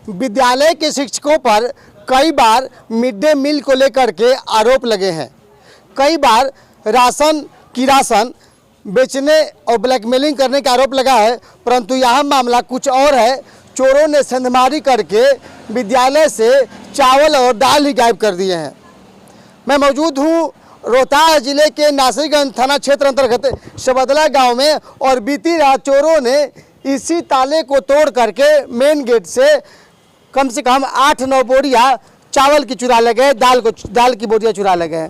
विद्यालय के शिक्षकों पर कई बार मिड डे मील को लेकर के आरोप लगे हैं। कई बार राशन बेचने और ब्लैकमेलिंग करने का आरोप लगा है, परंतु यह मामला कुछ और है। चोरों ने सेंधमारी करके विद्यालय से चावल और दाल ही गायब कर दिए हैं। मैं मौजूद हूँ रोहतास जिले के नासरीगंज थाना क्षेत्र अंतर्गत सबदला गांव में, और बीती रात चोरों ने इसी ताले को तोड़ करके मेन गेट से कम 8-9 बोरियां चावल की चुरा ले गए, दाल की बोरियां चुरा ले गए।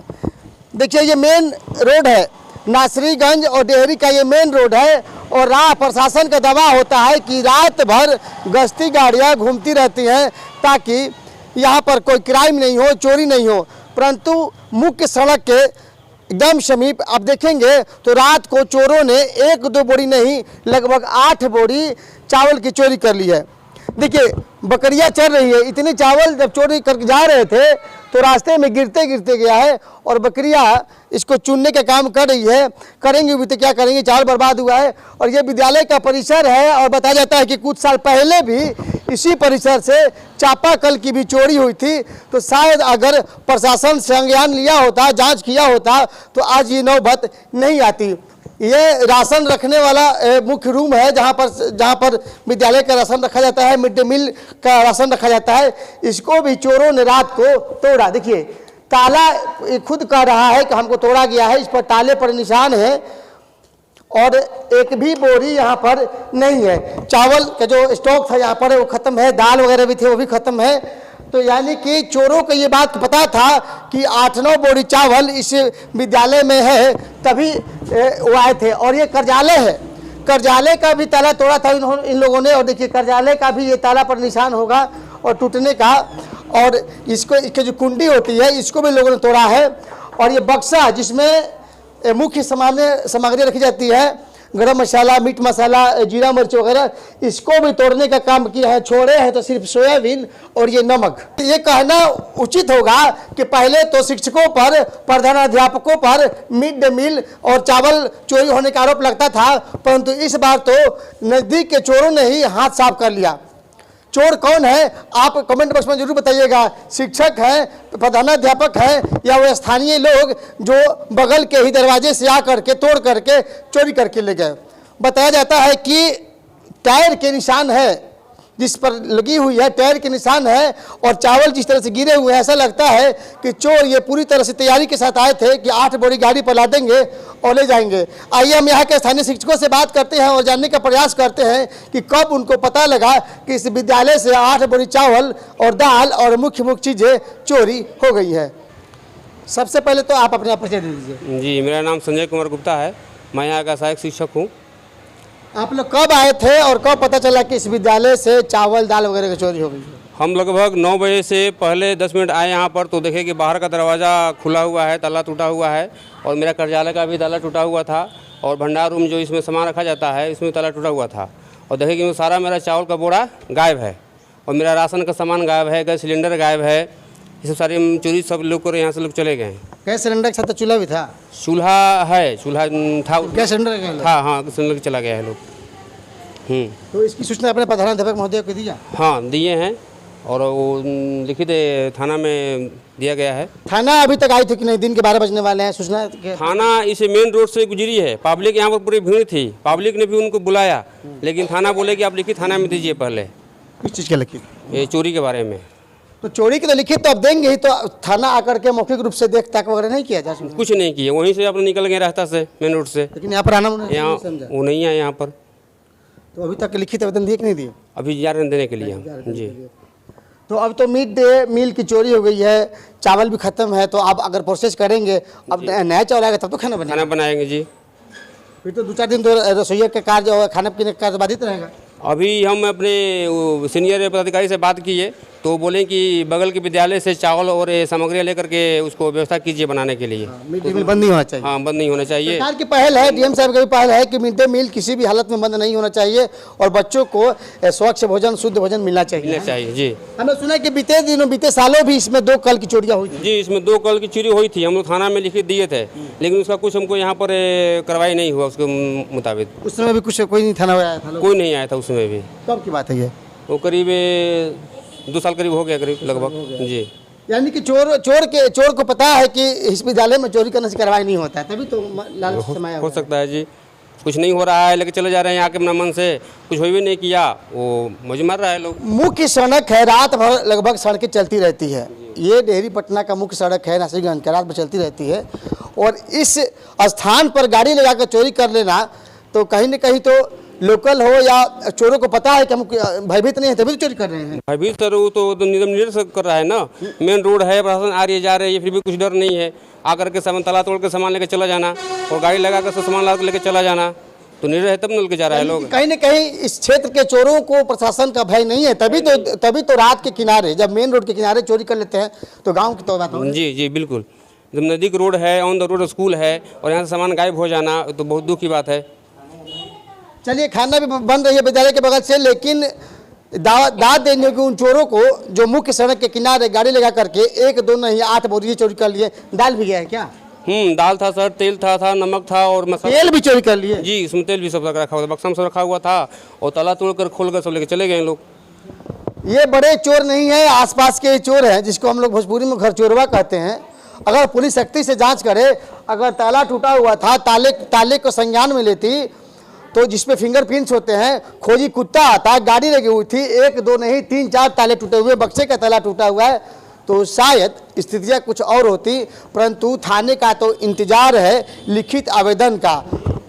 देखिए ये मेन रोड है, नासरीगंज और डेहरी का ये मेन रोड है, और राह प्रशासन का दावा होता है कि रात भर गश्ती गाड़ियां घूमती रहती हैं ताकि यहाँ पर कोई क्राइम नहीं हो, चोरी नहीं हो। परंतु मुख्य सड़क के एकदम समीप आप देखेंगे तो रात को चोरों ने 1-2 बोरी नहीं, लगभग 8 बोरी चावल की चोरी कर ली है। देखिए बकरियां चल रही है, इतनी चावल जब चोरी करके जा रहे थे तो रास्ते में गिरते गिरते गया है, और बकरियां इसको चुनने का काम कर रही है। करेंगे भी तो क्या करेंगे, चावल बर्बाद हुआ है। और ये विद्यालय का परिसर है, और बताया जाता है कि कुछ साल पहले भी इसी परिसर से चापाकल की भी चोरी हुई थी। तो शायद अगर प्रशासन संज्ञान लिया होता, जांच किया होता, तो आज ये नौबत नहीं आती। ये राशन रखने वाला मुख्य रूम है, जहाँ पर विद्यालय का राशन रखा जाता है, मिड डे मील का राशन रखा जाता है। इसको भी चोरों ने रात को तोड़ा। देखिए ताला खुद कह रहा है कि हमको तोड़ा गया है, इस पर ताले पर निशान है, और एक भी बोरी यहाँ पर नहीं है। चावल का जो स्टॉक था यहाँ पर वो खत्म है, दाल वगैरह भी थे वो भी खत्म है। तो यानी कि चोरों को ये बात पता था कि 8-9 बोरी चावल इस विद्यालय में है, तभी वो आए थे। और ये कार्यालय है, कार्यालय का भी ताला तोड़ा था इन लोगों ने, और देखिए कार्यालय का भी ये ताला पर निशान होगा और टूटने का। और इसकी जो कुंडी होती है इसको भी लोगों ने तोड़ा है। और ये बक्सा जिसमें मुख्य सामग्री रखी जाती है, गरम मसाला, मीट मसाला, जीरा मिर्च वगैरह, इसको भी तोड़ने का काम किया है। छोड़े हैं तो सिर्फ सोयाबीन और ये नमक। ये कहना उचित होगा कि पहले तो शिक्षकों पर, प्रधानाध्यापकों पर मिड डे मील और चावल चोरी होने का आरोप लगता था, परंतु इस बार तो नज़दीक के चोरों ने ही हाथ साफ कर लिया। चोर कौन है आप कमेंट बॉक्स में जरूर बताइएगा। शिक्षक हैं, प्रधानाध्यापक हैं, या वो स्थानीय लोग जो बगल के ही दरवाजे से आकर के तोड़ करके चोरी करके ले गए। बताया जाता है कि टायर के निशान है, जिस पर लगी हुई है टायर के निशान है, और चावल जिस तरह से गिरे हुए हैं, ऐसा लगता है कि चोर ये पूरी तरह से तैयारी के साथ आए थे कि 8 बोरी गाड़ी पर लादेंगे और ले जाएंगे। आइए हम यहाँ के स्थानीय शिक्षकों से बात करते हैं और जानने का प्रयास करते हैं कि कब उनको पता लगा कि इस विद्यालय से 8 बोरी चावल और दाल और मुख्य चीज़ें चोरी हो गई है। सबसे पहले तो आप अपना परिचय दे दीजिए। जी, मेरा नाम संजय कुमार गुप्ता है, मैं यहाँ का सहायक शिक्षक हूँ। आप लोग कब आए थे और कब पता चला कि इस विद्यालय से चावल दाल वगैरह की चोरी हो गई है? हम लगभग 9 बजे से पहले 10 मिनट आए यहाँ पर, तो देखे कि बाहर का दरवाज़ा खुला हुआ है, ताला टूटा हुआ है, और मेरा कार्यालय का भी ताला टूटा हुआ था, और भंडार रूम जो इसमें सामान रखा जाता है इसमें ताला टूटा हुआ था। और देखे कि सारा मेरा चावल का बोरा गायब है, और मेरा राशन का सामान गायब है, गैस सिलेंडर गायब है। ये सब सारी चोरी सब लोग को यहाँ से लोग चले गए हैं। गैस सिलेंडर के साथ चूल्हा भी था? चूल्हा है, चूल्हा था, गैस सिलेंडर हाँ सिलेंडर चला गया है लोग। तो इसकी सूचना अपने प्रधानाध्यापक महोदय को दिया? हाँ दिए हैं, और वो लिखित थाना में दिया गया है। थाना अभी तक आई थी कि नहीं? दिन के 12 बजने वाले हैं, सूचना थाना इस मेन रोड से गुजरी है, पब्लिक यहाँ पर पूरी भीड़ थी, पब्लिक ने भी उनको बुलाया, लेकिन थाना बोले कि आप लिखित थाना में दीजिए पहले। किस चीज़ के लिखित? ये चोरी के बारे में। तो चोरी के तो लिखित तो अब देंगे ही, तो थाना आकर के मौखिक रूप से देख ताक वगैरह नहीं किया जा सकता? कुछ नहीं किया, वहीं से अपने निकल गए रास्ता से, मेन रोड से। लेकिन यहाँ पर आना यहाँ वो नहीं है यहाँ पर। तो अभी तक लिखित आवेदन दिए कि नहीं दिए? अभी जा रहे देने के लिए हम। जी, तो अब तो मिड डे मील की चोरी हो गई है, चावल भी खत्म है, तो आप अगर प्रोसेस करेंगे, अब नया चावल आएगा तब तो खाना बनाएंगे। जी, फिर तो 2-4 दिन तो रसोइया का कार्य और खाने पीने का कार्य बाधित रहेगा। अभी हम अपने सीनियर पदाधिकारी से बात किए, तो बोले कि बगल के विद्यालय से चावल और सामग्रियाँ लेकर के उसको व्यवस्था कीजिए बनाने के लिए। मिड डे मील बंद नहीं होना चाहिए। हाँ, बंद नहीं होना चाहिए। सरकार की पहल है, डीएम साहब की भी पहल है कि मिड डे मील किसी भी हालत में बंद नहीं होना चाहिए, और बच्चों को स्वच्छ भोजन, शुद्ध भोजन मिलना चाहिए। जी, हमने सुना कि बीते सालों भी इसमें 2 कल की चोरियाँ हुई थी। जी, इसमें 2 कल की चोरी हुई थी, हम लोग थाना में लिखित दिए थे, लेकिन उसका कुछ हमको यहाँ पर कार्रवाई नहीं हुआ उसके मुताबिक। उस समय भी कुछ कोई नहीं थाना आया था? कोई नहीं आया था उसमें भी। कब की बात है ये? वो करीब 2 साल करीब हो गया, करीब लगभग जी। यानी कि चोर को पता है कि इस विद्यालय में चोरी करने से कार्रवाई नहीं होता है, तभी तो लालच समाया हो हुआ है। सकता है जी, कुछ नहीं हो रहा है लेके चले जा रहे हैं यहाँ के अपना मन से, कुछ हो भी नहीं किया, वो मौज मार रहा है लोग। मुख्य सड़क है, रात भर लगभग सड़कें चलती रहती है। ये डेहरी पटना का मुख्य सड़क है नासिरगंज का, रात भर चलती रहती है। और इस स्थान पर गाड़ी लगाकर चोरी कर लेना तो कहीं न कहीं तो लोकल हो या चोरों को पता है कि हम भयभीत नहीं है तभी तो चोरी कर रहे हैं। भयभीत सर वो तो निगम निर्देश कर रहा है ना, मेन रोड है, प्रशासन आ रही है जा रही है, फिर भी कुछ डर नहीं है। आकर के सामान ताला तोड़ के सामान लेके चला जाना और गाड़ी लगा कर सामान ला लेके चला जाना, तो निर्णय है तब न लेके जा रहा है लोग। कहीं न कहीं इस क्षेत्र के चोरों को प्रशासन का भय नहीं है, तभी तो रात के किनारे, जब मेन रोड के किनारे चोरी कर लेते हैं तो गाँव की तो बात हो। जी जी बिल्कुल, जब नज़दीक रोड है, ऑन द रोड स्कूल है और यहाँ से सामान गायब हो जाना तो बहुत दुख की बात है। चलिए, खाना भी बन रही है विद्यालय के बगल से, लेकिन दाद देने की उन चोरों को जो मुख्य सड़क के किनारे गाड़ी लगा करके 1-2 नहीं 8 बोरियां चोरी कर लिए। दाल भी गया है क्या? दाल था सर, तेल था, नमक था और मसाला। तेल भी चोरी कर लिए? जी, इसमें तेल भी सब रखा हुआ था, बक्सा में सब रखा हुआ था और ताला तोड़ कर खोल कर सब लेके चले गए लोग। ये बड़े चोर नहीं है, आसपास के चोर हैं, जिसको हम लोग भोजपुरी में घर चोरवा कहते हैं। अगर पुलिस सख्ती से जांच करे, अगर ताला टूटा हुआ था, ताले को संज्ञान में लेती, तो जिसपे फिंगरप्रिंट्स होते हैं, खोजी कुत्ता आता, गाड़ी लगी हुई थी, 1-2 नहीं 3-4 ताले टूटे हुए, बक्से का ताला टूटा हुआ है, तो शायद स्थितियाँ कुछ और होती। परंतु थाने का तो इंतजार है लिखित आवेदन का।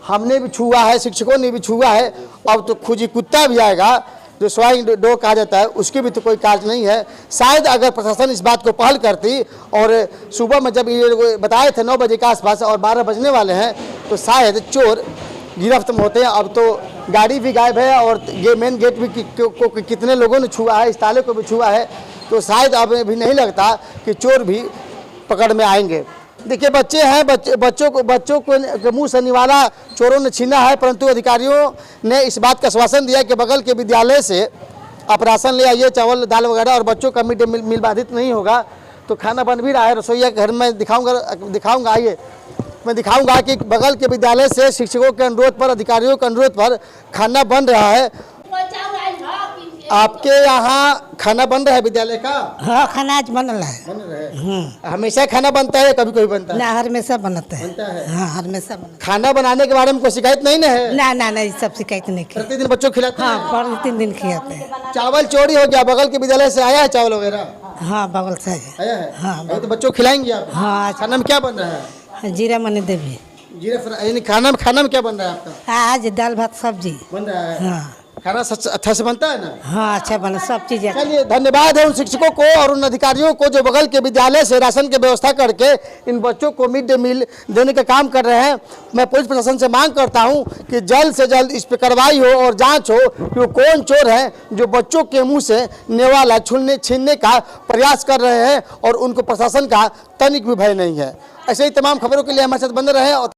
हमने भी छुआ है, शिक्षकों ने भी छुआ है, अब तो खोजी कुत्ता भी आएगा जो स्वाइंग डॉग कहा जाता है, उसकी भी तो कोई काज नहीं है। शायद अगर प्रशासन इस बात को पहल करती, और सुबह में जब ये बताए थे 9 बजे के आसपास और 12 बजने वाले हैं, तो शायद चोर गिरफ्त में होते हैं। अब तो गाड़ी भी गायब है और ये मेन गेट भी कितने लोगों ने छुआ है, इस ताले को भी छुआ है, तो शायद अब भी नहीं लगता कि चोर भी पकड़ में आएंगे। देखिए, बच्चे हैं, बच्चों को मुंह से निवाला चोरों ने छीना है, परंतु अधिकारियों ने इस बात का आश्वासन दिया कि बगल के विद्यालय से आप राशन ले आइए, चावल दाल वगैरह, और बच्चों का मिड डे मील बाधित नहीं होगा। तो खाना बन भी रहा है, रसोईया घर में दिखाऊंगा, आइए मैं दिखाऊंगा कि बगल के विद्यालय से शिक्षकों के अनुरोध पर, अधिकारियों के अनुरोध पर खाना बन रहा है। आपके यहाँ खाना बन रहा है विद्यालय का? हाँ, खाना आज बन रहा है। बन रहा है। हमेशा खाना बनता है, कभी कभी बनता है? ना, हमेशा बनता है। बनता है। हाँ, हमेशा बनता खाना बनाने के बारे में कोई शिकायत नहीं ना है? ना, सब शिकायत नहीं की। प्रतिदिन बच्चों को खिलाते हैं? हाँ, प्रतिदिन दिन खिलाते हैं। चावल चोरी हो गया, बगल के विद्यालय से आया है चावल वगैरह? हाँ, बगल से आया है। हाँ, तो बच्चों को खिलाएंगे आप? हाँ। खाना में क्या बन रहा है? जीरा मनी देवी। जीरा फ्राई, यानी खाना में क्या बन रहा है आपका? आज दाल भात सब्जी बन रहा है। हाँ, खाना अच्छा से बनता है ना? हाँ, अच्छा बना, सब चीज़। चलिए, धन्यवाद है उन शिक्षकों को और उन अधिकारियों को जो बगल के विद्यालय से राशन की व्यवस्था करके इन बच्चों को मिड डे मील देने का काम कर रहे हैं। मैं पुलिस प्रशासन से मांग करता हूं कि जल्द से जल्द इस पर कार्रवाई हो और जांच हो कि वो कौन चोर है जो बच्चों के मुंह से नेवाला छीनने का प्रयास कर रहे हैं और उनको प्रशासन का तनिक भी भय नहीं है। ऐसे ही तमाम खबरों के लिए हमारे साथ बने रहे।